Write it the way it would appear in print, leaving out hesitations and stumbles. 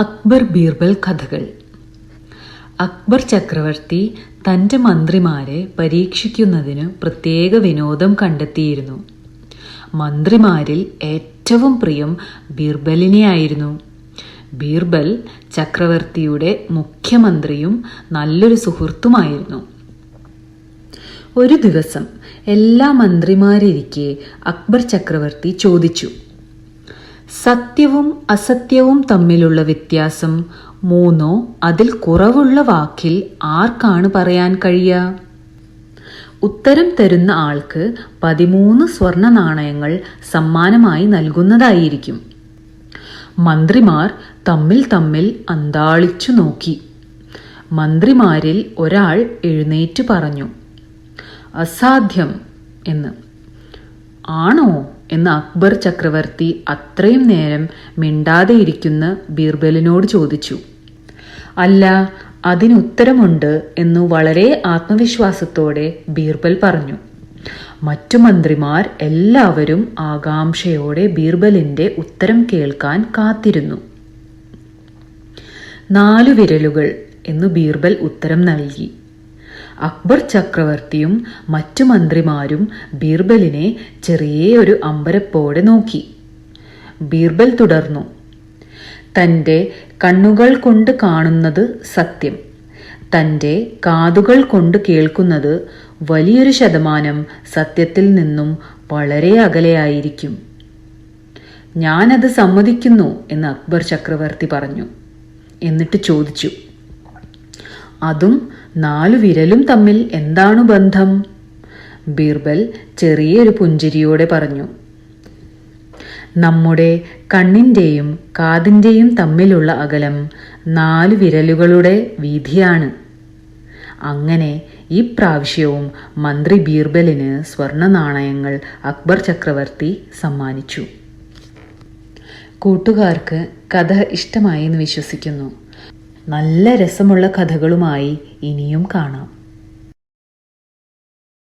അക്ബർ ബീർബൽ കഥകൾ. അക്ബർ ചക്രവർത്തി തൻ്റെ മന്ത്രിമാരെ പരീക്ഷിക്കുന്നതിന് പ്രത്യേക വിനോദം കണ്ടെത്തിയിരുന്നു. മന്ത്രിമാരിൽ ഏറ്റവും പ്രിയം ബീർബലിനെയായിരുന്നു. ബീർബൽ ചക്രവർത്തിയുടെ മുഖ്യമന്ത്രിയും നല്ലൊരു സുഹൃത്തുമായിരുന്നു. ഒരു ദിവസം എല്ലാ മന്ത്രിമാരിരിക്കെ അക്ബർ ചക്രവർത്തി ചോദിച്ചു, സത്യവും അസത്യവും തമ്മിലുള്ള വ്യത്യാസം 3 അതിൽ കുറവുള്ള വാക്കിൽ ആർക്കാണ് പറയാൻ കഴിയുക? ഉത്തരം തരുന്ന ആൾക്ക് 13 സ്വർണ്ണ നാണയങ്ങൾ സമ്മാനമായി നൽകുന്നതായിരിക്കും. മന്ത്രിമാർ തമ്മിൽ അന്താളിച്ചു നോക്കി. മന്ത്രിമാരിൽ ഒരാൾ എഴുന്നേറ്റ് പറഞ്ഞു, അസാധ്യം എന്ന്. ആണോ എന്ന് അക്ബർ ചക്രവർത്തി അത്രയും നേരം മിണ്ടാതെയിരിക്കുന്ന ബീർബലിനോട് ചോദിച്ചു. അല്ല, അതിനുത്തരമുണ്ട് എന്ന് വളരെ ആത്മവിശ്വാസത്തോടെ ബീർബൽ പറഞ്ഞു. മറ്റു മന്ത്രിമാർ എല്ലാവരും ആകാംക്ഷയോടെ ബീർബലിന്റെ ഉത്തരം കേൾക്കാൻ കാത്തിരുന്നു. 4 വിരലുകൾ എന്ന് ബീർബൽ ഉത്തരം നൽകി. അക്ബർ ചക്രവർത്തിയും മറ്റു മന്ത്രിമാരും ബീർബലിനെ ചെറിയൊരു അമ്പരപ്പോടെ നോക്കി. ബീർബൽ തുടർന്നു, തൻ്റെ കണ്ണുകൾ കൊണ്ട് കാണുന്നത് സത്യം, തൻ്റെ കാതുകൾ കൊണ്ട് കേൾക്കുന്നത് വലിയൊരു ശതമാനം സത്യത്തിൽ നിന്നും വളരെ അകലെയായിരിക്കും. ഞാനത് സമ്മതിക്കുന്നു എന്ന് അക്ബർ ചക്രവർത്തി പറഞ്ഞു. എന്നിട്ട് ചോദിച്ചു, അതും 4 വിരലും തമ്മിൽ എന്താണ് ബന്ധം? ബീർബൽ ചെറിയൊരു പുഞ്ചിരിയോടെ പറഞ്ഞു, നമ്മുടെ കണ്ണിൻ്റെയും കാതിൻ്റെയും തമ്മിലുള്ള അകലം 4 വിരലുകളുടെ വീതിയാണ്. അങ്ങനെ ഈ പ്രാവശ്യവും മന്ത്രി ബീർബലിന് സ്വർണ്ണ നാണയങ്ങൾ അക്ബർ ചക്രവർത്തി സമ്മാനിച്ചു. കൂട്ടുകാർക്ക് കഥ ഇഷ്ടമായി എന്ന് വിശ്വസിക്കുന്നു. നല്ല രസമുള്ള കഥകളുമായി ഇനിയും കാണാം.